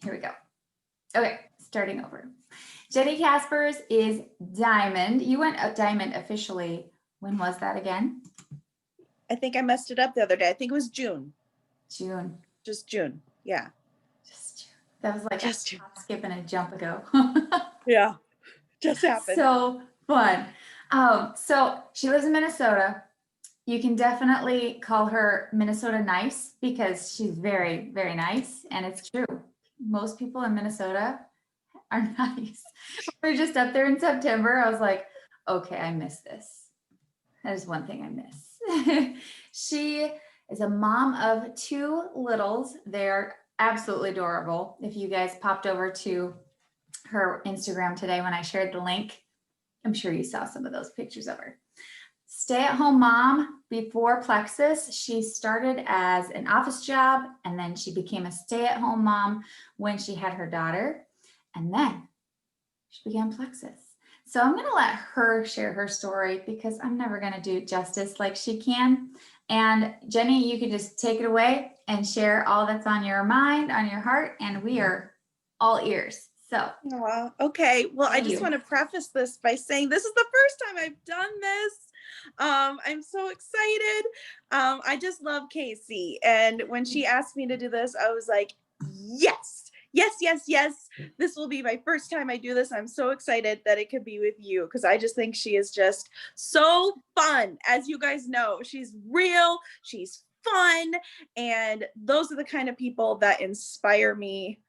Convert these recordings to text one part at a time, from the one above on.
Here we go. Okay, starting over. Jenny Caspers is Diamond. You went Diamond officially. When was that again? I think I messed it up the other day. I think it was June. June. Just June. Yeah. Just June. That was like just June. Skip and a jump ago. Yeah. Just happened. So fun. So she lives in Minnesota. You can definitely call her Minnesota nice because she's very, very nice. And it's true. Most people in Minnesota are nice. We were just up there in September. I was like, okay, I miss this. That is one thing I miss. She is a mom of 2 littles. They're absolutely adorable. If you guys popped over to her Instagram today when I shared the link, I'm sure you saw some of those pictures of her. Stay-at-home mom before Plexus. She started as an office job and then she became a stay-at-home mom when she had her daughter. And then she began Plexus. So I'm going to let her share her story because I'm never going to do justice like she can. And Jenny, you can just take it away and share all that's on your mind, on your heart, and we are all ears. So, okay. Well, I just want to preface this by saying this is the first time I've done this. I'm so excited. I just love Casey. And when she asked me to do this, I was like, yes. This will be my first time I do this. I'm so excited that it could be with you because I just think she is just so fun. As you guys know, she's real, she's fun, and those are the kind of people that inspire me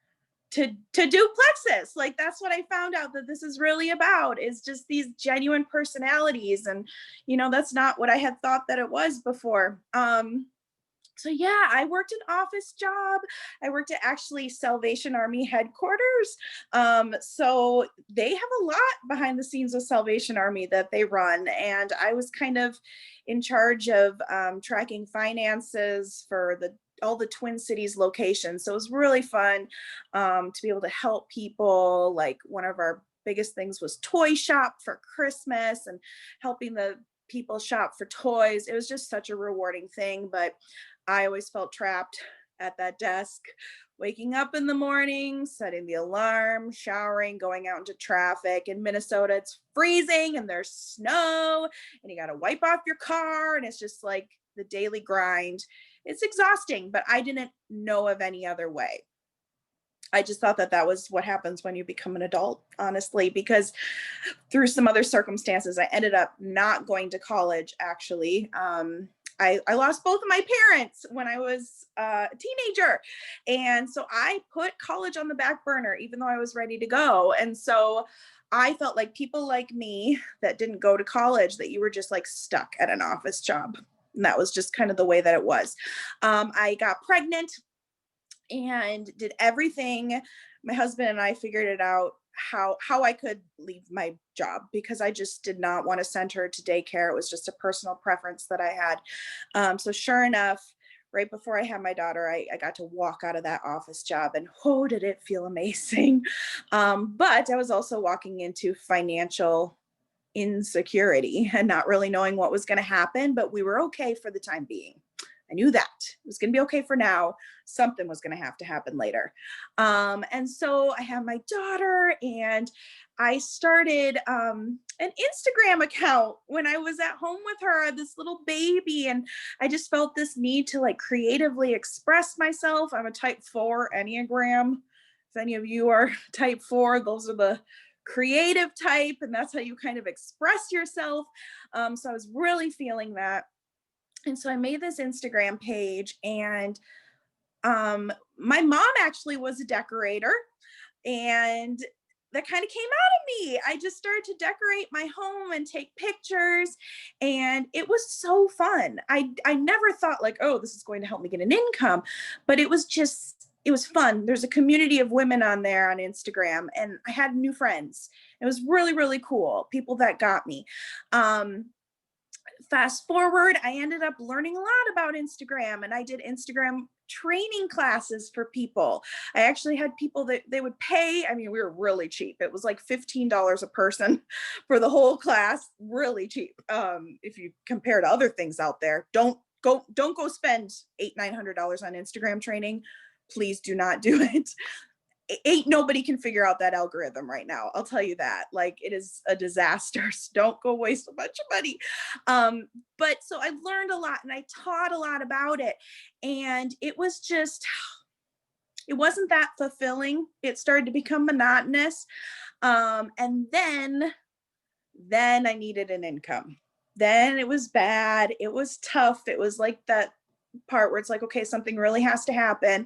to do Plexus. Like, that's what I found out that this is really about, is just these genuine personalities. And, you know, that's not what I had thought that it was before. So yeah, I worked an office job. I worked at actually Salvation Army headquarters. So they have a lot behind the scenes of Salvation Army that they run. And I was kind of in charge of tracking finances for all the Twin Cities locations. So it was really fun to be able to help people. Like, one of our biggest things was toy shop for Christmas and helping the people shop for toys. It was just such a rewarding thing, but I always felt trapped at that desk, waking up in the morning, setting the alarm, showering, going out into traffic. In Minnesota, it's freezing and there's snow and you got to wipe off your car. And it's just like the daily grind. It's exhausting, but I didn't know of any other way. I just thought that was what happens when you become an adult, honestly, because through some other circumstances, I ended up not going to college, actually. I lost both of my parents when I was a teenager. And so I put college on the back burner, even though I was ready to go. And so I felt like people like me that didn't go to college, that you were just like stuck at an office job. And that was just kind of the way that it was. I got pregnant and did everything. My husband and I figured it out how I could leave my job because I just did not want to send her to daycare. It was just a personal preference that I had. So sure enough, right before I had my daughter, I got to walk out of that office job, and oh, did it feel amazing. But I was also walking into financial insecurity and not really knowing what was going to happen, but we were okay for the time being. I knew that it was going to be okay for now. Something was going to have to happen later. And so I have my daughter, and I started an Instagram account when I was at home with her, this little baby. And I just felt this need to like creatively express myself. I'm a type 4 Enneagram. If any of you are type 4, those are the creative type, and that's how you kind of express yourself. So I was really feeling that. And so I made this Instagram page, and my mom actually was a decorator, and that kind of came out of me. I just started to decorate my home and take pictures, and it was so fun. I never thought like, oh, this is going to help me get an income, but it was fun. There's a community of women on there on Instagram, and I had new friends. It was really, really cool. People that got me. Fast forward, I ended up learning a lot about Instagram, and I did Instagram training classes for people. I actually had people that they would pay. I mean, we were really cheap. It was like $15 a person for the whole class. Really cheap. If you compare to other things out there, don't go spend $800-900 on Instagram training. Please do not do it. ain't nobody can figure out that algorithm right now. I'll tell you that. Like, it is a disaster. So don't go waste a bunch of money. But so I learned a lot and I taught a lot about it. And it was just, it wasn't that fulfilling. It started to become monotonous. And then I needed an income. Then it was bad. It was tough. It was like that part where it's like, okay, something really has to happen.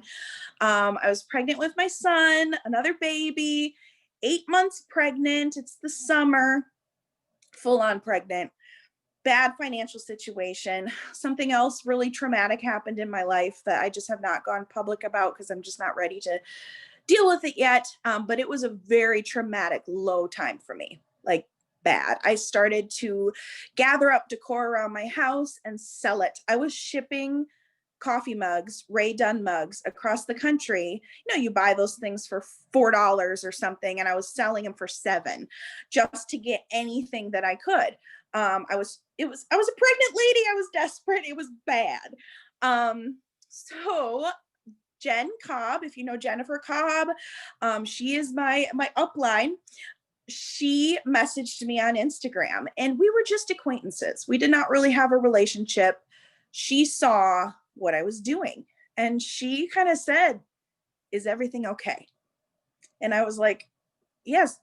I was pregnant with my son, another baby, 8 months pregnant. It's the summer, full on pregnant, bad financial situation. Something else really traumatic happened in my life that I just have not gone public about because I'm just not ready to deal with it yet. But it was a very traumatic, low time for me, like bad. I started to gather up decor around my house and sell it. I was shipping coffee mugs, Ray Dunn mugs across the country. You know, you buy those things for $4 or something, and I was selling them for $7 just to get anything that I could. I was a pregnant lady. I was desperate. It was bad. So Jen Cobb, if you know Jennifer Cobb, she is my upline. She messaged me on Instagram and we were just acquaintances. We did not really have a relationship. She saw what I was doing and she kind of said, "Is everything okay?" And I was like, "Yes,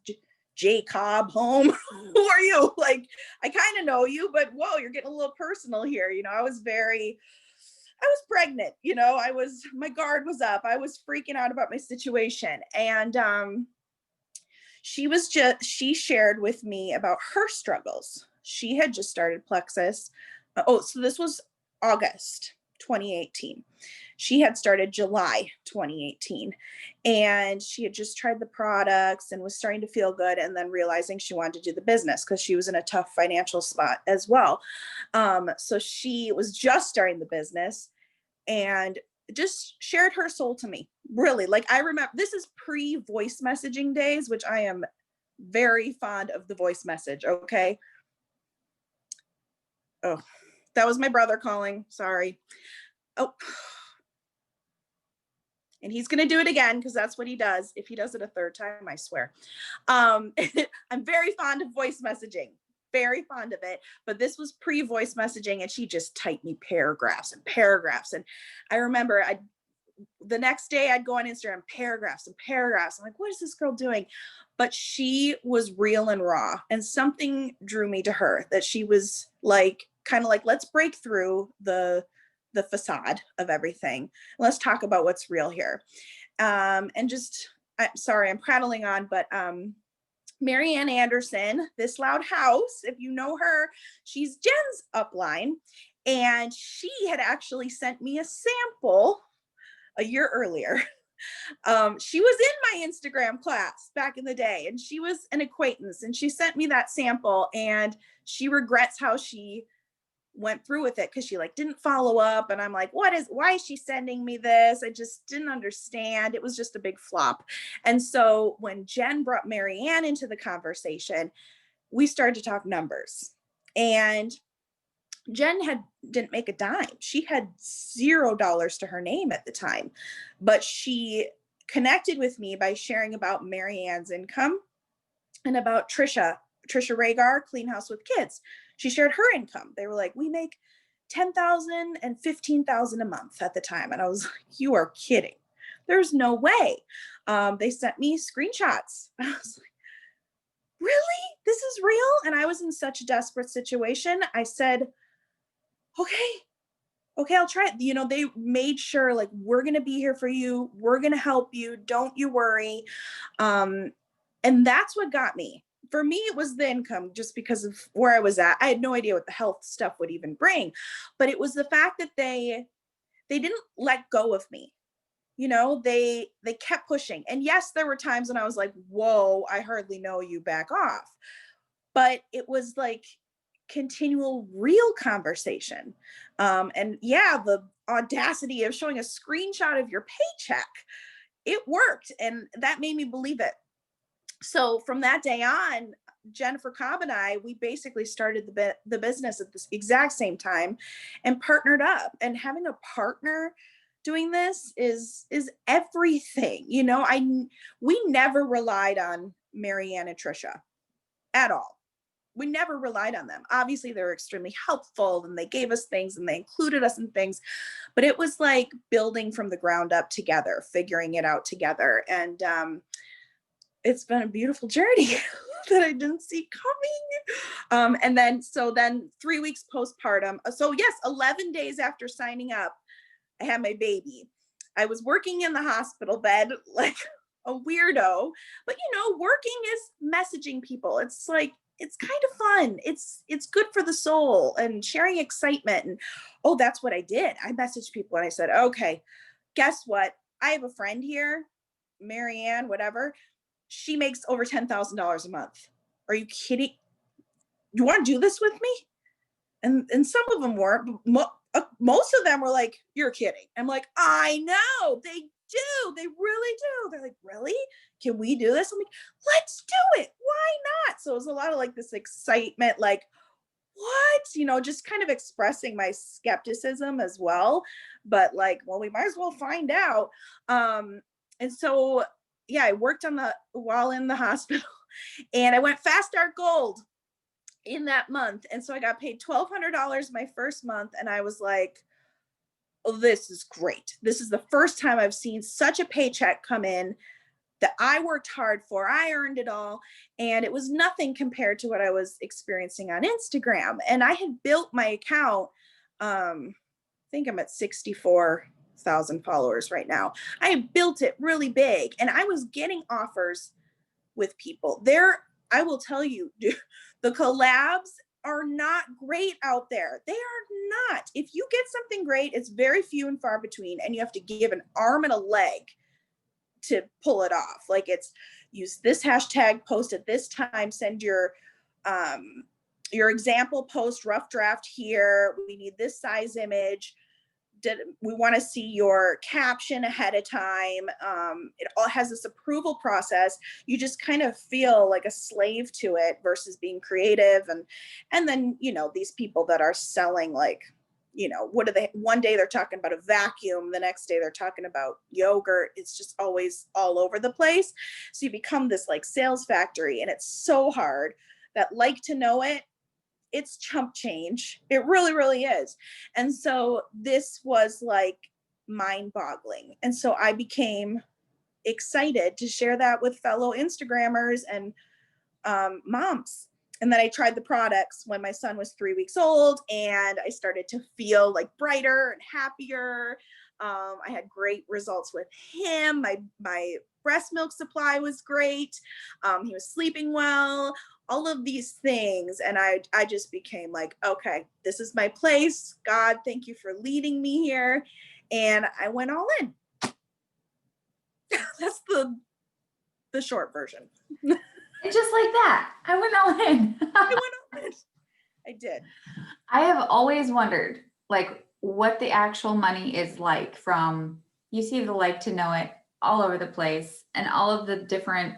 J Cobb home." Who are you? Like, I kind of know you, but whoa, you're getting a little personal here. You know, I was pregnant, you know, my guard was up. I was freaking out about my situation. And she shared with me about her struggles. She had just started Plexus. So this was August 2018. She had started July 2018. And she had just tried the products and was starting to feel good and then realizing she wanted to do the business because she was in a tough financial spot as well. So she was just starting the business and just shared her soul to me. Really, like, I remember this is pre-voice messaging days, which I am very fond of the voice message. Okay. Oh, that was my brother calling. Sorry. Oh, and he's going to do it again because that's what he does. If he does it a third time, I swear. I'm very fond of voice messaging. Very fond of it, but this was pre-voice messaging and she just typed me paragraphs and paragraphs. And I remember the next day I'd go on Instagram, paragraphs and paragraphs. I'm like, what is this girl doing? But she was real and raw, and something drew me to her, that she was like, kind of like, let's break through the facade of everything. Let's talk about what's real here. And just, I'm sorry, I'm prattling on, but Marianne Anderson, This Loud House, if you know her, she's Jen's upline. And she had actually sent me a sample a year earlier. She was in my Instagram class back in the day, and she was an acquaintance, and she sent me that sample, and she regrets how she went through with it because she like didn't follow up. And I'm like, why is she sending me this? I just didn't understand. It was just a big flop. And so when Jen brought Marianne into the conversation, we started to talk numbers. And Jen didn't make a dime. She had $0 to her name at the time, but she connected with me by sharing about Marianne's income and about Trisha Rhaegar, Clean House with Kids. She shared her income. They were like, we make $10,000 and $15,000 a month at the time. And I was like, you are kidding. There's no way. They sent me screenshots. I was like, really? This is real? And I was in such a desperate situation. I said, okay, I'll try it. You know, they made sure, like, we're going to be here for you. We're going to help you. Don't you worry. And that's what got me. For me, it was the income, just because of where I was at. I had no idea what the health stuff would even bring, but it was the fact that they didn't let go of me. You know, they kept pushing. And yes, there were times when I was like, whoa, I hardly know you, back off. But it was like continual real conversation. And yeah, the audacity of showing a screenshot of your paycheck, it worked. And that made me believe it. So from that day on, Jennifer Cobb and I, we basically started the business at this exact same time and partnered up. And having a partner doing this is everything. You know, we never relied on Marianne and Trisha at all. We never relied on them. Obviously, they were extremely helpful and they gave us things and they included us in things, but it was like building from the ground up together, figuring it out together. And it's been a beautiful journey that I didn't see coming. And then 3 weeks postpartum. So yes, 11 days after signing up, I had my baby. I was working in the hospital bed like a weirdo, but you know, working is messaging people. It's like, it's kind of fun. It's good for the soul and sharing excitement. And oh, that's what I did. I messaged people and I said, okay, guess what? I have a friend here, Marianne, whatever. She makes over $10,000 a month. Are you kidding? You want to do this with me? And some of them weren't. Most of them were like, you're kidding. I'm like, I know they do. They really do. They're like, really? Can we do this? I'm like, let's do it. Why not? So it was a lot of like this excitement, like, what? You know, just kind of expressing my skepticism as well. But like, well, we might as well find out. And so, yeah, I worked while in the hospital and I went Fast Start Gold in that month. And so I got paid $1,200 my first month. And I was like, oh, this is great. This is the first time I've seen such a paycheck come in that I worked hard for. I earned it all. And it was nothing compared to what I was experiencing on Instagram. And I had built my account. I think I'm at 64,000 followers right now. I built it really big and I was getting offers with people. I will tell you, the collabs are not great out there. They are not. If you get something great, it's very few and far between, and you have to give an arm and a leg to pull it off. Like it's use this hashtag, post at this time, send your example post, rough draft here. We need this size image. We want to see your caption ahead of time. It all has this approval process. You just kind of feel like a slave to it versus being creative. And then, you know, these people that are selling like, you know, one day they're talking about a vacuum, the next day they're talking about yogurt. It's just always all over the place. So you become this like sales factory, and it's so hard that like to know it, it's chump change. It really, really is. And so this was like mind boggling. And so I became excited to share that with fellow Instagrammers and moms. And then I tried the products when my son was 3 weeks old, and I started to feel like brighter and happier. I had great results with him. My breast milk supply was great. He was sleeping well, all of these things. And I just became like, okay, this is my place. God, thank you for leading me here. And I went all in. That's the short version. And just like that, I went all in. I went all in. I did. I have always wondered, like, what the actual money is like from, you see the like to know it all over the place and all of the different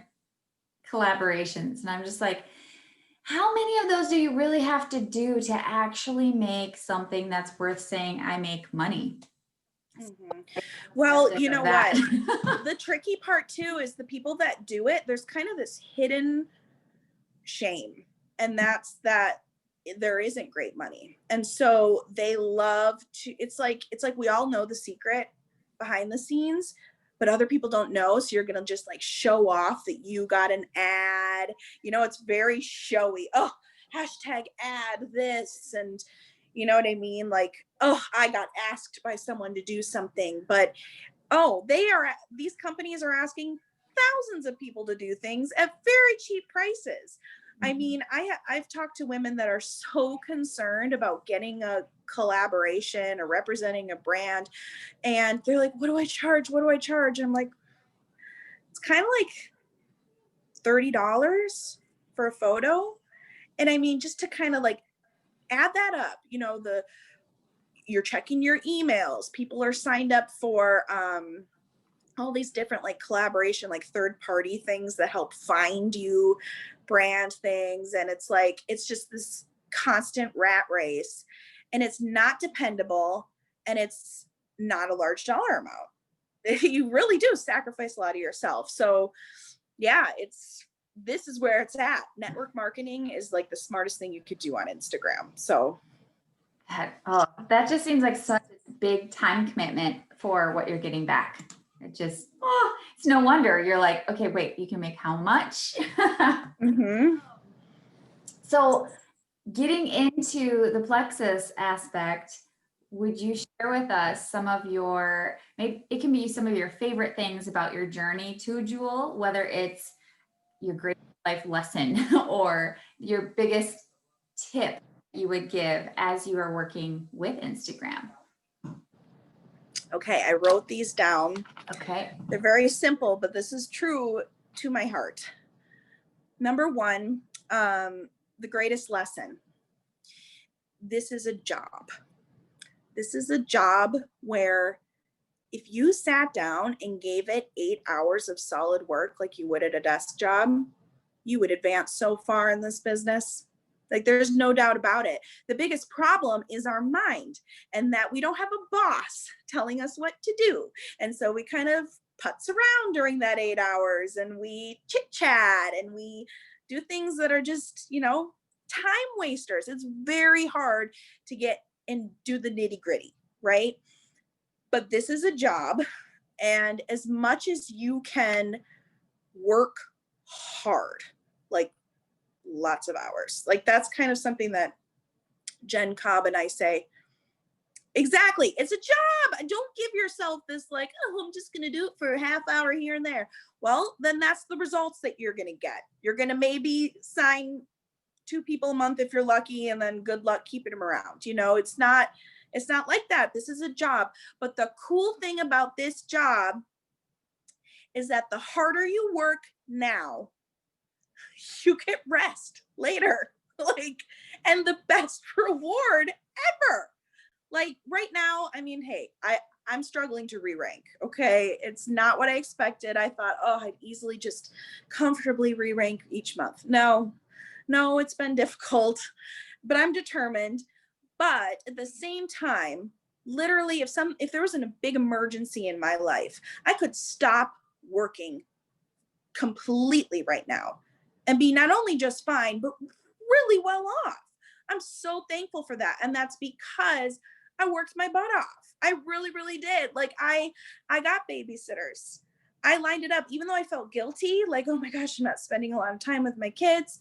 collaborations. And I'm just like, how many of those do you really have to do to actually make something that's worth saying I make money? Mm-hmm. Well, you know what? What? The tricky part too is the people that do it, there's kind of this hidden shame. And that's that there isn't great money. And so they love to, it's like we all know the secret behind the scenes, but other people don't know. So you're going to just like show off that you got an ad, you know, it's very showy. Oh, hashtag ad this. And you know what I mean? Like, oh, I got asked by someone to do something, but oh, these companies are asking thousands of people to do things at very cheap prices. I mean, I've talked to women that are so concerned about getting a collaboration or representing a brand, and they're like, what do I charge? What do I charge? I'm like, it's kind of like $30 for a photo. And I mean, just to kind of like add that up, you know, you're checking your emails. People are signed up for all these different like collaboration, like third party things that help find you brand things. And it's like, it's just this constant rat race, and it's not dependable. And it's not a large dollar amount. You really do sacrifice a lot of yourself. So yeah, this is where it's at. Network marketing is like the smartest thing you could do on Instagram. So that just seems like such a big time commitment for what you're getting back. It just, it's no wonder you're like, okay, wait, you can make how much? mm-hmm. So getting into the plexus aspect, would you share with us some of your, maybe it can be some of your favorite things about your journey to Jewel, whether it's your great life lesson or your biggest tip you would give as you are working with Instagram? Okay, I wrote these down. Okay. They're very simple, but this is true to my heart. Number one, the greatest lesson. This is a job. This is a job where if you sat down and gave it 8 hours of solid work like you would at a desk job, you would advance so far in this business. Like, there's no doubt about it. The biggest problem is our mind, and that we don't have a boss telling us what to do. And so we kind of putz around during that 8 hours, and we chit chat, and we do things that are just, time wasters. It's very hard to get and do the nitty gritty, right? But this is a job, and as much as you can work hard, like lots of hours, like that's kind of something that Jen Cobb and I say, exactly, it's a job. Don't give yourself this like, oh, I'm just going to do it for a half hour here and there. Well, then that's the results that you're going to get. You're going to maybe sign 2 people a month if you're lucky, and then good luck keeping them around. It's not like that. This is a job. But the cool thing about this job is that the harder you work now, you get rest later. And the best reward ever. Like right now, I mean, hey, I'm struggling to re-rank. Okay. It's not what I expected. I thought, I'd easily just comfortably re-rank each month. No, it's been difficult, but I'm determined. But at the same time, literally, if there was a big emergency in my life, I could stop working completely right now and be not only just fine, but really well off. I'm so thankful for that. And that's because I worked my butt off. I really, really did. Like I got babysitters. I lined it up, even though I felt guilty, like, oh my gosh, I'm not spending a lot of time with my kids.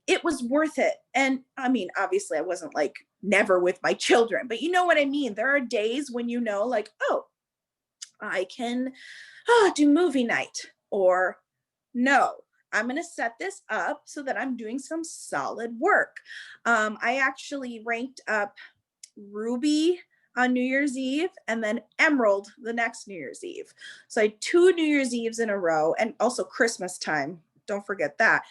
It was worth it. And I mean, obviously I wasn't like never with my children, but you know what I mean? There are days when like, I can do movie night, or no, I'm going to set this up so that I'm doing some solid work. I actually ranked up Ruby on New Year's Eve and then Emerald the next New Year's Eve. So I had 2 New Year's Eves in a row, and also Christmas time. Don't forget that,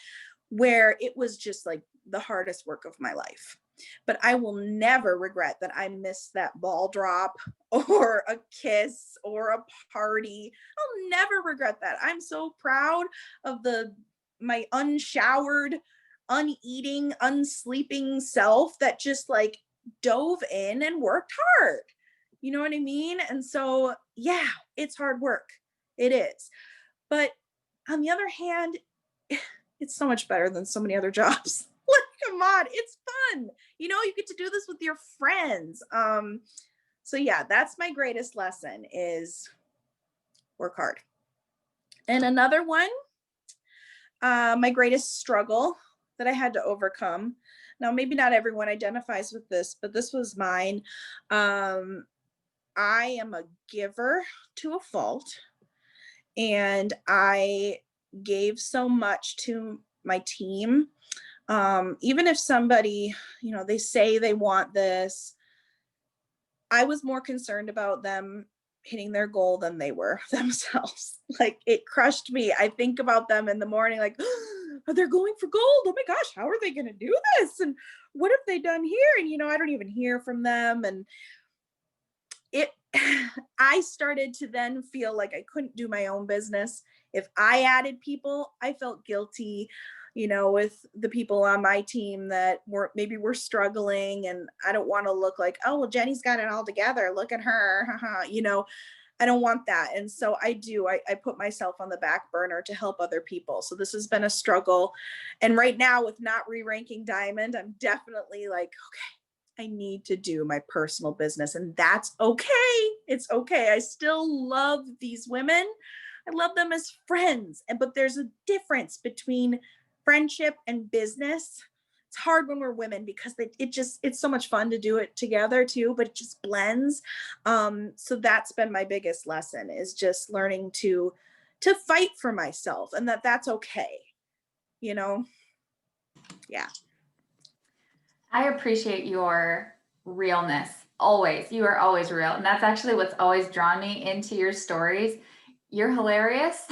where it was just like the hardest work of my life. But I will never regret that I missed that ball drop or a kiss or a party. I'll never regret that. I'm so proud of my unshowered, uneating, unsleeping self that just like dove in and worked hard. You know what I mean? And so, yeah, it's hard work. It is. But on the other hand, it's so much better than so many other jobs. Like, come on, it's fun. You get to do this with your friends. So yeah, that's my greatest lesson, is work hard. And another one, my greatest struggle that I had to overcome. Now, maybe not everyone identifies with this, but this was mine. I am a giver to a fault, and I gave so much to my team. Even if somebody, they say they want this, I was more concerned about them hitting their goal than they were themselves. Like, it crushed me. I think about them in the morning, like, oh, they're going for gold. Oh my gosh, how are they going to do this? And what have they done here? And, I don't even hear from them. And I started to then feel like I couldn't do my own business. If I added people, I felt guilty. you know, with the people on my team that maybe we're struggling, and I don't want to look like, oh, well, Jenny's got it all together. Look at her. You know, I don't want that. And so I put myself on the back burner to help other people. So this has been a struggle. And right now with not re-ranking diamond, I'm definitely like, okay, I need to do my personal business, and that's okay. It's okay. I still love these women. I love them as friends. But there's a difference between friendship and business. It's hard when we're women because it's so much fun to do it together too, but it just blends. So that's been my biggest lesson, is just learning to fight for myself, and that's okay. You know? Yeah. I appreciate your realness. Always. You are always real. And that's actually what's always drawn me into your stories. You're hilarious.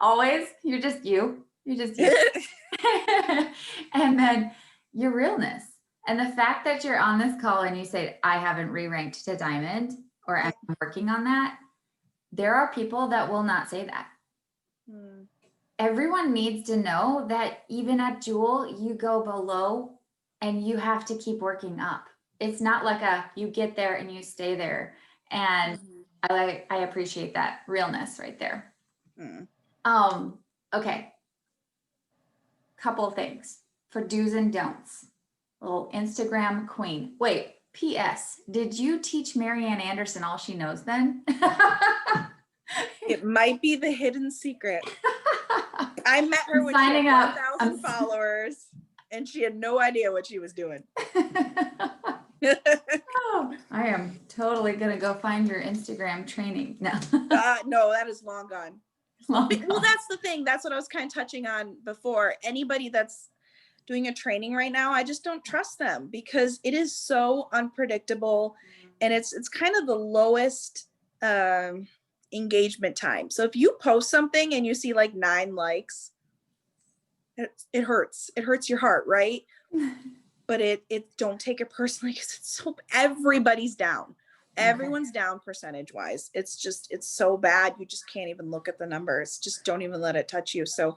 Always. You're just you. You're just you. And then your realness. And the fact that you're on this call and you say, I haven't re-ranked to diamond, or I'm working on that. There are people that will not say that. Everyone needs to know that even at Jewel, you go below and you have to keep working up. It's not like you get there and you stay there. And I appreciate that realness right there. Okay. Couple of things for do's and don'ts. Little Instagram queen. Wait, P.S. Did you teach Marianne Anderson all she knows then? It might be the hidden secret. I met her when she had 1,000 followers, and she had no idea what she was doing. Oh, I am totally gonna go find your Instagram training. No, no, that is long gone. Well, that's the thing. That's what I was kind of touching on before. Anybody that's doing a training right now, I just don't trust them, because it is so unpredictable, and it's kind of the lowest engagement time. So if you post something and you see like 9 likes, it hurts. It hurts your heart, right? But it don't take it personally, because it's everybody's down. Everyone's down percentage wise. It's so bad. You just can't even look at the numbers. Just don't even let it touch you. So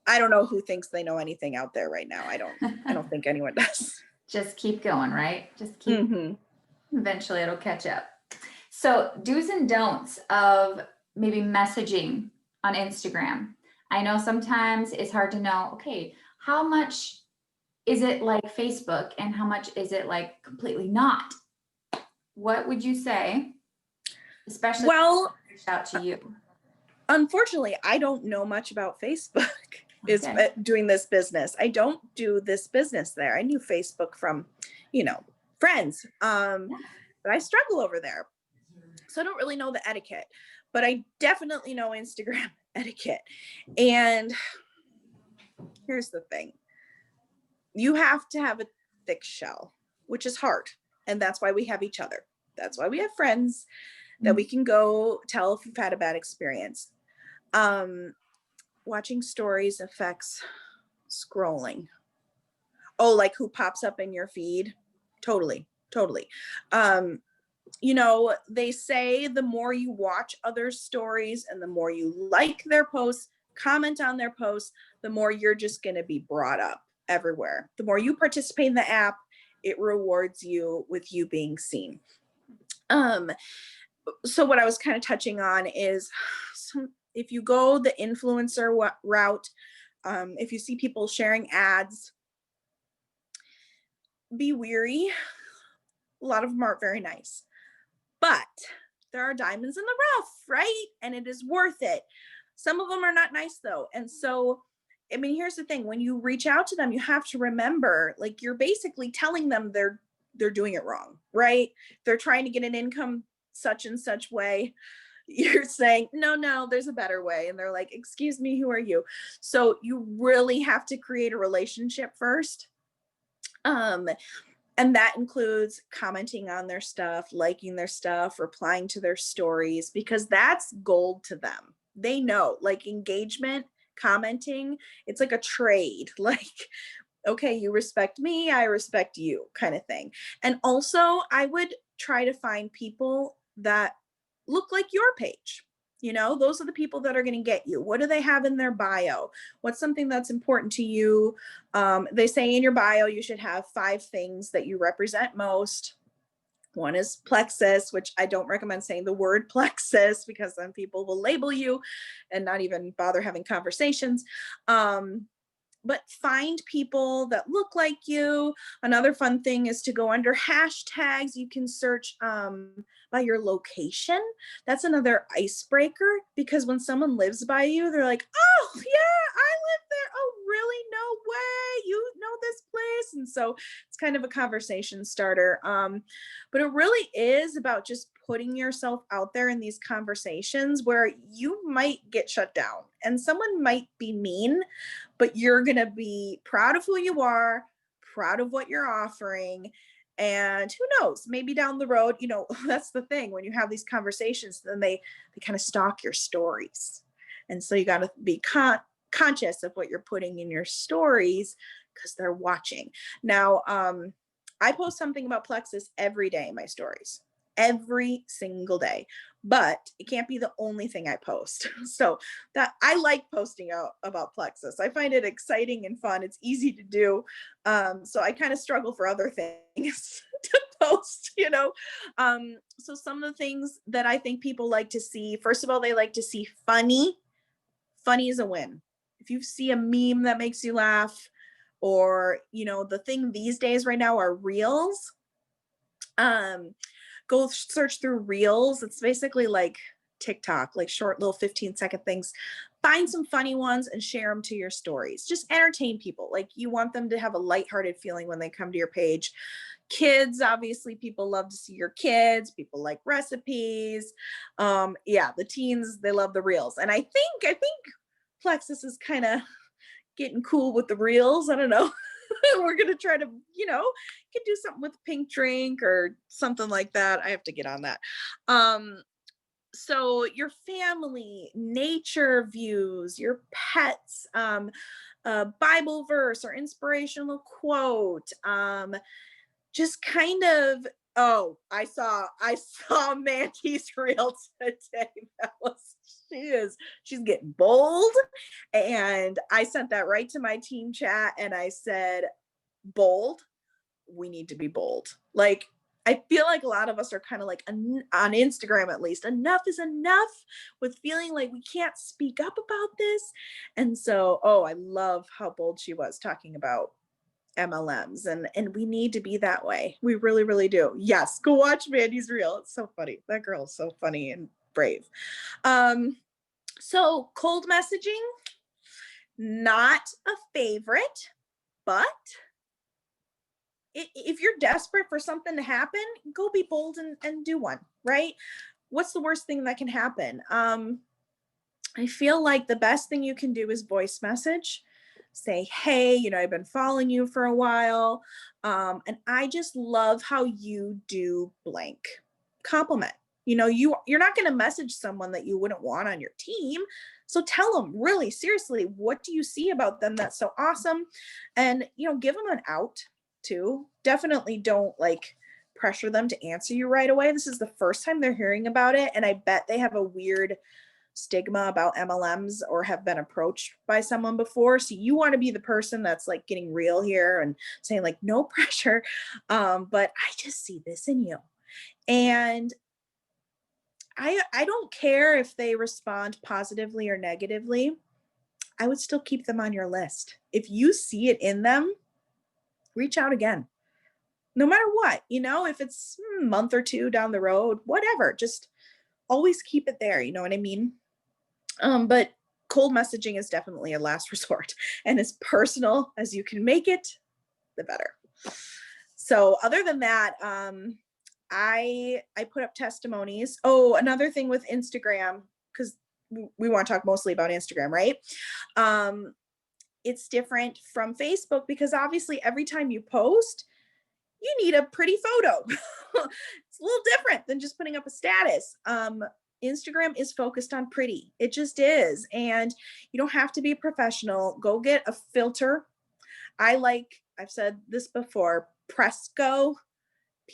I don't know who thinks they know anything out there right now. I don't think anyone does. Just keep going, right? Just keep, eventually it'll catch up. So do's and don'ts of maybe messaging on Instagram. I know sometimes it's hard to know, okay, how much is it like Facebook and how much is it like completely not? What would you say? Especially when I reached out to you. Unfortunately, I don't know much about Facebook. Is doing this business. I don't do this business there. I knew Facebook from, friends. But I struggle over there. So I don't really know the etiquette, but I definitely know Instagram etiquette. And here's the thing. You have to have a thick shell, which is hard. And that's why we have each other. That's why we have friends that we can go tell if we've had a bad experience. Watching stories affects scrolling. Oh, like who pops up in your feed? Totally. They say the more you watch other stories and the more you like their posts, comment on their posts, the more you're just going to be brought up everywhere. The more you participate in the app, it rewards you with you being seen. So what I was kind of touching on is, if you go the influencer route, if you see people sharing ads, be weary. A lot of them aren't very nice, but there are diamonds in the rough, right? And it is worth it. Some of them are not nice though. And so, here's the thing. When you reach out to them, you have to remember, like, you're basically telling them they're doing it wrong, right? They're trying to get an income such and such way. You're saying, no, there's a better way. And they're like, excuse me, who are you? So you really have to create a relationship first. And that includes commenting on their stuff, liking their stuff, replying to their stories, because that's gold to them. They know, like, engagement, commenting, it's like a trade. Like, okay, you respect me, I respect you, kind of thing. And also, I would try to find people that look like your page. You know, those are the people that are going to get you. What do they have in their bio? What's something that's important to you? They say in your bio, you should have 5 things that you represent most. One is plexus, which I don't recommend saying the word plexus because then people will label you and not even bother having conversations. But find people that look like you. Another fun thing is to go under hashtags. You can search by your location. That's another icebreaker because when someone lives by you, they're like, oh, yeah, I live there. Oh, really? No way. You know this place. And so it's kind of a conversation starter. But it really is about just putting yourself out there in these conversations where you might get shut down and someone might be mean, but you're going to be proud of who you are, proud of what you're offering. And who knows, maybe down the road, you know, that's the thing when you have these conversations, then they kind of stalk your stories. And so you got to be conscious of what you're putting in your stories because they're watching. Now, I post something about plexus every day in my stories, every single day, but it can't be the only thing I post. So that I like posting out about plexus. I find it exciting and fun. It's easy to do. So I kind of struggle for other things to post, you know? So some of the things that I think people like to see, first of all, they like to see funny. Funny is a win. If you see a meme that makes you laugh, or, you know, the thing these days right now are reels. Go search through reels. It's basically like TikTok, like short little 15-second things. Find some funny ones and share them to your stories. Just entertain people. Like you want them to have a lighthearted feeling when they come to your page. Kids, obviously, people love to see your kids. People like recipes. Yeah, the teens, they love the reels. And I think Plexus is kind of getting cool with the reels. I don't know. We're going to try to, you know, could do something with pink drink or something like that. I have to get on that. So your family, nature views, your pets, a Bible verse or inspirational quote, just kind of, oh, I saw Mandy's reel today. That was, she's getting bold. And I sent that right to my team chat and I said, bold, we need to be bold. Like, I feel like a lot of us are kind of like on Instagram, at least, enough is enough with feeling like we can't speak up about this. And so, oh, I love how bold she was talking about MLMs and we need to be that way. We really, really do. Yes, go watch Mandy's reel. It's so funny. That girl is so funny and brave. So cold messaging, not a favorite, but if you're desperate for something to happen, go be bold and do one, right? What's the worst thing that can happen? I feel like the best thing you can do is voice message. Say, hey, you know, I've been following you for a while. And I just love how you do blank. Compliment. You know, you're not going to message someone that you wouldn't want on your team. So tell them really seriously, what do you see about them that's so awesome? And, you know, give them an out too. Definitely don't like pressure them to answer you right away. This is the first time they're hearing about it. And I bet they have a weird stigma about MLMs or have been approached by someone before. So you want to be the person that's like getting real here and saying like, no pressure. But I just see this in you. And I don't care if they respond positively or negatively. I would still keep them on your list. If you see it in them, reach out again. No matter what, you know, if it's a month or two down the road, whatever, just always keep it there. You know what I mean? But cold messaging is definitely a last resort, and as personal as you can make it, the better. So other than that, I put up testimonies. Oh, another thing with Instagram, because we want to talk mostly about Instagram, right? It's different from Facebook because obviously every time you post, you need a pretty photo. It's a little different than just putting up a status. Instagram is focused on pretty. It just is. And you don't have to be professional. Go get a filter. I've said this before, Presco,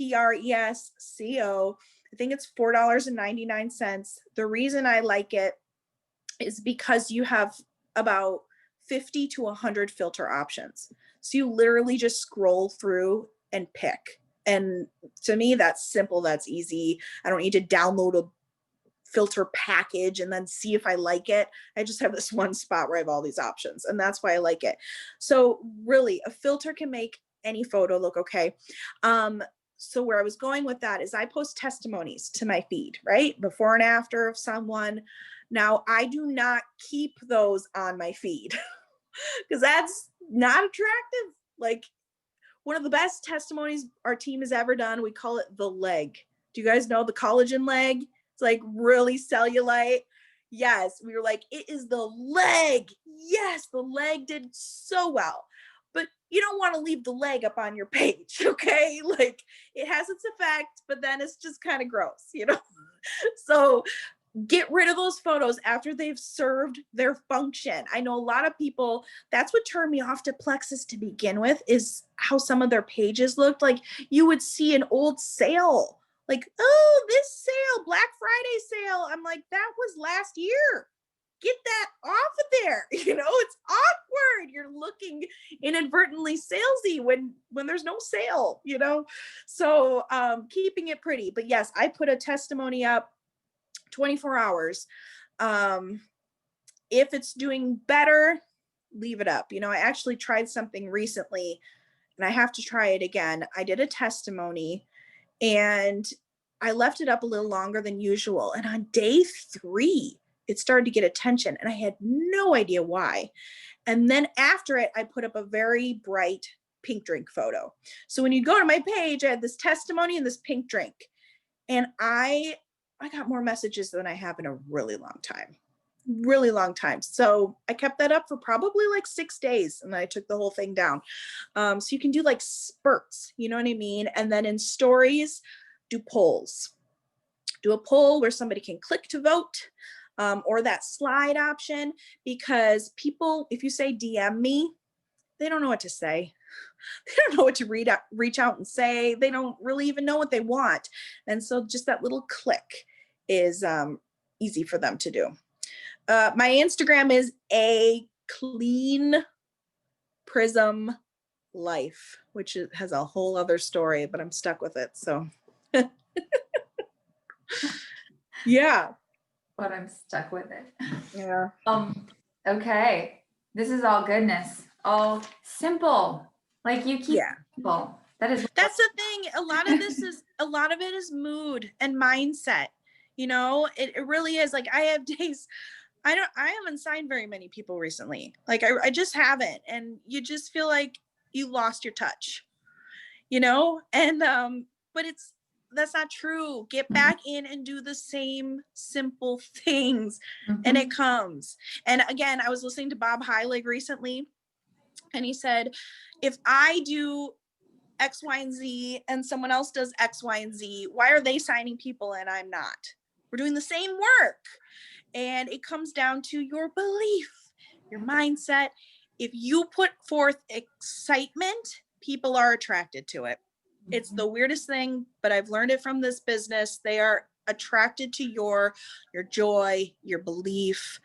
Presco. I think it's $4.99. The reason I like it is because you have about 50 to 100 filter options. So you literally just scroll through and pick. And to me, that's simple, that's easy. I don't need to download a filter package and then see if I like it. I just have this one spot where I have all these options, and that's why I like it. So really, a filter can make any photo look okay. So where I was going with that is I post testimonies to my feed, right? Before and after of someone. Now, I do not keep those on my feed because that's not attractive. Like, one of the best testimonies our team has ever done, we call it the leg. Do you guys know the collagen leg? It's like really cellulite. Yes, we were like, it is the leg. Yes, the leg did so well. But you don't want to leave the leg up on your page, okay? Like, it has its effect, but then it's just kind of gross, you know? So get rid of those photos after they've served their function. I know a lot of people, that's what turned me off to Plexus to begin with, is how some of their pages looked. Like, you would see an old sale, like, oh, this sale, Black Friday sale. I'm like, that was last year. Get that off of there. You know, it's awkward. You're looking inadvertently salesy when there's no sale, you know? So keeping it pretty. But yes, I put a testimony up 24 hours. If it's doing better, leave it up. You know, I actually tried something recently and I have to try it again. I did a testimony and I left it up a little longer than usual. And on day 3, it started to get attention and I had no idea why. And then after it, I put up a very bright pink drink photo. So when you go to my page, I had this testimony and this pink drink. And I got more messages than I have in a really long time. So I kept that up for probably like 6 days and I took the whole thing down. So you can do like spurts, you know what I mean? And then in stories, do polls. Do a poll where somebody can click to vote, or that slide option, because people, if you say DM me, they don't know what to say. They don't know what to reach out and say. They don't really even know what they want. And so just that little click is easy for them to do. My Instagram is a clean prism life, which has a whole other story, but I'm stuck with it. So yeah. But I'm stuck with it. Yeah. Okay. This is all goodness. All simple. Like, you keep simple. That's the thing. A lot of it is mood and mindset. You know, it really is. Like, I have days, I haven't signed very many people recently. Like, I just haven't. And you just feel like you lost your touch, you know? And, but that's not true. Get back in and do the same simple things and it comes. And again, I was listening to Bob Heilig recently and he said, if I do X, Y, and Z and someone else does X, Y, and Z, why are they signing people and I'm not? We're doing the same work. And it comes down to your belief, your mindset. If you put forth excitement, people are attracted to it. It's the weirdest thing, but I've learned it from this business. They are attracted to your joy, your belief.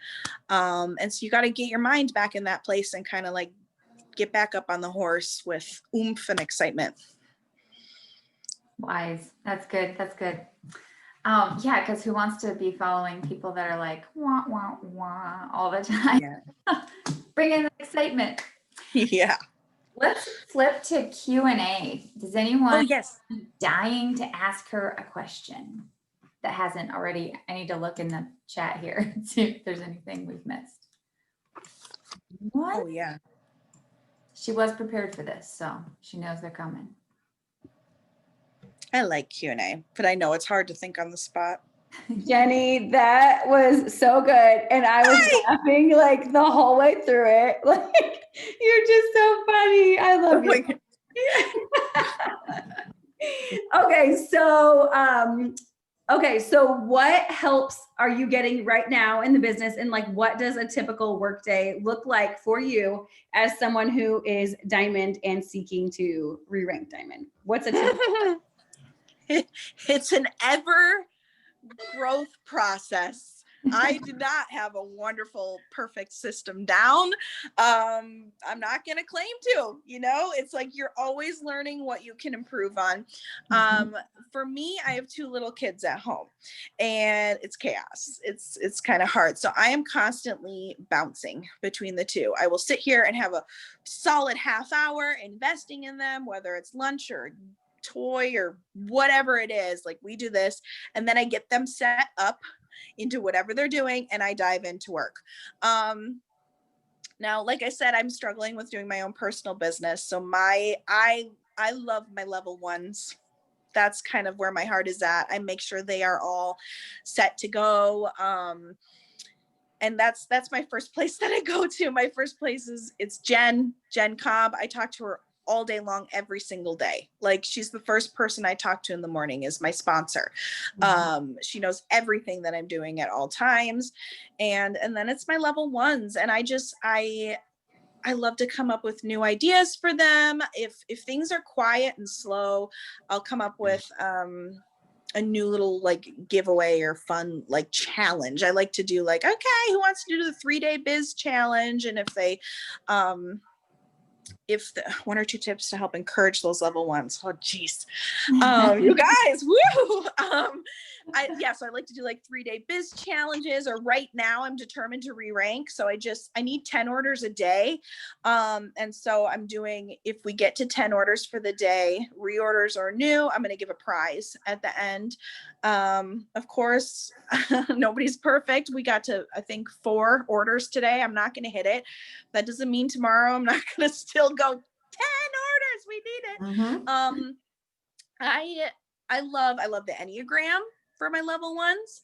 And so you got to get your mind back in that place and kind of like get back up on the horse with oomph and excitement. Wise. That's good. That's good. Yeah, because who wants to be following people that are like, wah, wah, wah, all the time? Yeah. Bring in the excitement. Yeah. Let's flip to Q&A. Does anyone dying to ask her a question that hasn't already? I need to look in the chat here and see if there's anything we've missed. What? Oh, yeah. She was prepared for this, so she knows they're coming. I like Q&A, but I know it's hard to think on the spot. Jenny, that was so good. And I was laughing like the whole way through it. Like, you're just so funny. I love you. Okay, so what helps are you getting right now in the business? And like, what does a typical workday look like for you as someone who is diamond and seeking to re-rank diamond? What's a typical it's an ever growth process. I do not have a wonderful, perfect system down. I'm not going to claim to, it's like you're always learning what you can improve on. For me, I have 2 little kids at home and it's chaos. It's kind of hard. So I am constantly bouncing between the 2. I will sit here and have a solid half hour investing in them, whether it's lunch or toy or whatever it is. Like we do this, and then I get them set up into whatever they're doing and I dive into work. Now, like I said, I'm struggling with doing my own personal business. So I love my level 1s. That's kind of where my heart is at. I make sure they are all set to go. And that's my first place that I go to. My first place it's Jen Cobb. I talk to her all day long, every single day. Like she's the first person I talk to in the morning is my sponsor. She knows everything that I'm doing at all times. And then it's my level 1s. And I love to come up with new ideas for them. If things are quiet and slow, I'll come up with, a new little like giveaway or fun like challenge. I like to do like, okay, who wants to do the 3-day biz challenge? And if the 1 or 2 tips to help encourage those level 1s. Oh, geez. You guys, woo! So I like to do like 3-day biz challenges, or right now I'm determined to re-rank. So I need 10 orders a day. And so I'm doing, if we get to 10 orders for the day, reorders or new, I'm going to give a prize at the end. Of course, nobody's perfect. We got to, I think, 4 orders today. I'm not going to hit it. That doesn't mean tomorrow I'm not going to still go 10 orders. We need it. I love the Enneagram for my level 1s.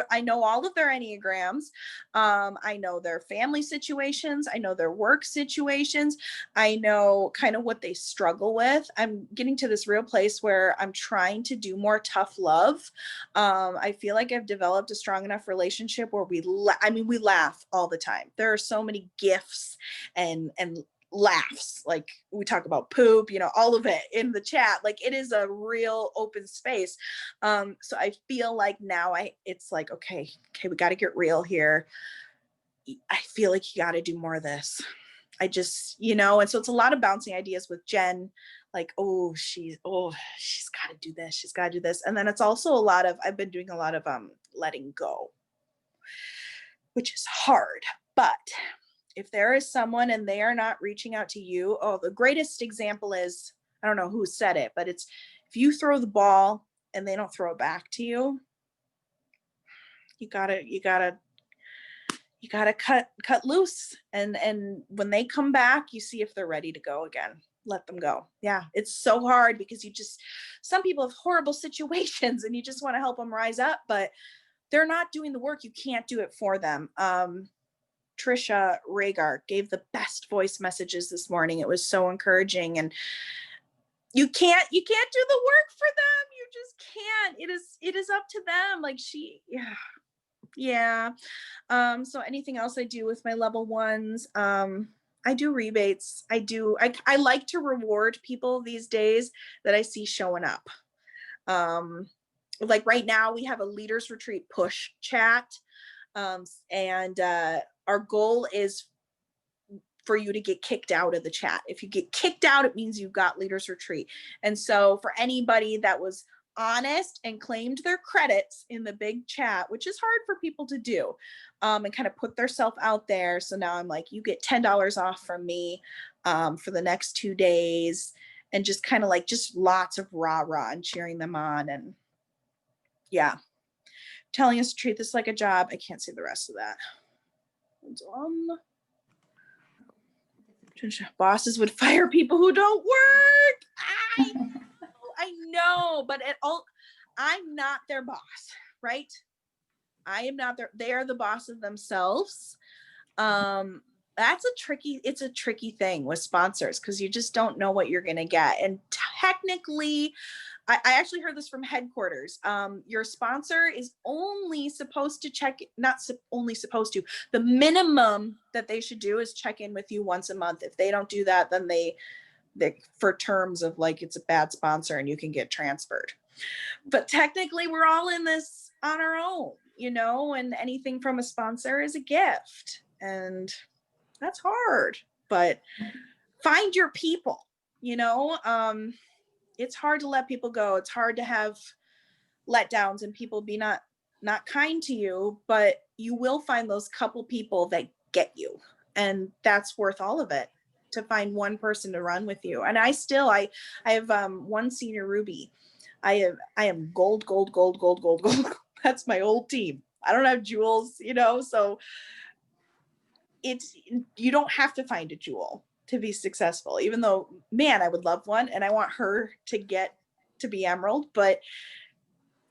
I know all of their Enneagrams. I know their family situations. I know their work situations. I know kind of what they struggle with. I'm getting to this real place where I'm trying to do more tough love. I feel like I've developed a strong enough relationship where we laugh all the time. There are so many gifts and laughs, like we talk about poop, all of it in the chat. Like it is a real open space. So I feel like now it's like, okay, we got to get real here. I feel like you got to do more of this. I just, and so it's a lot of bouncing ideas with Jen, like, she's got to do this. She's got to do this. And then it's also I've been doing a lot of letting go, which is hard, but if there is someone and they are not reaching out to you, the greatest example is, I don't know who said it, but it's if you throw the ball and they don't throw it back to you, you gotta cut loose. And when they come back, you see if they're ready to go again. Let them go. Yeah, it's so hard because some people have horrible situations and you just want to help them rise up, but they're not doing the work. You can't do it for them. Trisha Rhaegar gave the best voice messages this morning. It was so encouraging, and you can't do the work for them. You just can't. It is up to them. Like yeah. So anything else I do with my level 1s, I do rebates. I like to reward people these days that I see showing up. Like right now we have a leaders retreat push chat. And our goal is for you to get kicked out of the chat. If you get kicked out, it means you've got leaders retreat. And so for anybody that was honest and claimed their credits in the big chat, which is hard for people to do, and kind of put theirself out there. So now I'm like, you get $10 off from me for the next 2 days, and just kind of like just lots of rah and cheering them on. And yeah, telling us to treat this like a job. I can't say the rest of that. Bosses would fire people who don't work. I know, but I'm not their boss, right? I am not they are the boss of themselves. It's a tricky thing with sponsors because you just don't know what you're going to get. And technically, I actually heard this from headquarters. Your sponsor is only supposed to only supposed to, the minimum that they should do is check in with you once a month. If they don't do that, then they for terms of like, it's a bad sponsor and you can get transferred. But technically we're all in this on our own, you know, and anything from a sponsor is a gift, and that's hard. But find your people, you know. It's hard to let people go. It's hard to have letdowns and people be not kind to you, but you will find those couple people that get you, and that's worth all of it, to find one person to run with you. And I have one senior Ruby. I am gold. That's my old team. I don't have jewels, you know, so you don't have to find a jewel to be successful, even though, man, I would love one and I want her to get to be emerald. But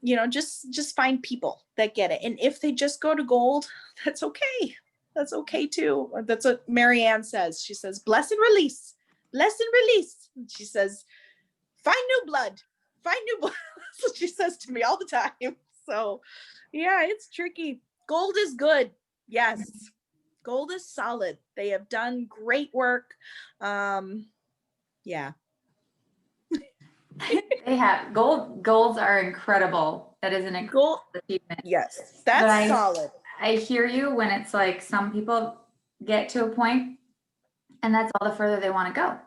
you know, just find people that get it. And if they just go to gold, that's okay. That's okay too. That's what Marianne says. She says, bless and release, bless and release. And she says, find new blood, find new blood. That's what she says to me all the time. So yeah, it's tricky. Gold is good. Yes. Gold is solid. They have done great work. Yeah. They have golds are incredible. That is an incredible achievement. Yes, that's solid. I hear you when it's like some people get to a point and that's all the further they want to go.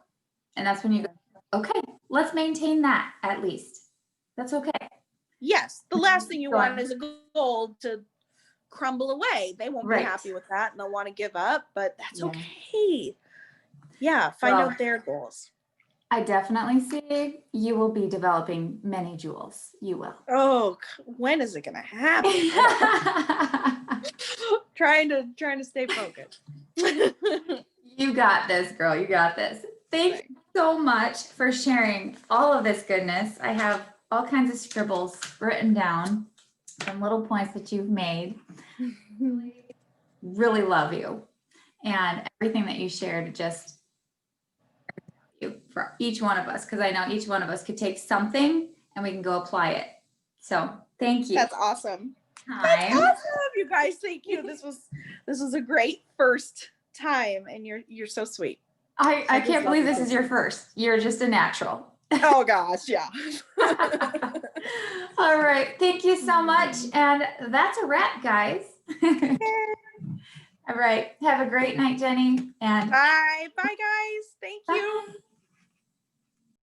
And that's when you go, okay, let's maintain that at least. That's okay. Yes, the last thing you want is a gold to crumble away. They won't be happy with that and they'll want to give up, but that's okay. Yeah, find out their goals. I definitely see you will be developing many jewels. You will. Oh, when is it gonna happen? trying to stay focused. You got this, girl. You got this. Thank you so much for sharing all of this goodness. I have all kinds of scribbles written down, some little points that you've made. Really love you, and everything that you shared, just for each one of us, because I know each one of us could take something and we can go apply it. So thank you. That's awesome. That's awesome, you guys. Thank you. This was a great first time, and you're so sweet. I can't believe this is your first. You're just a natural. Oh gosh, yeah. All right. Thank you so much. And that's a wrap, guys. All right. Have a great night, Jenny. And bye guys. Thank you.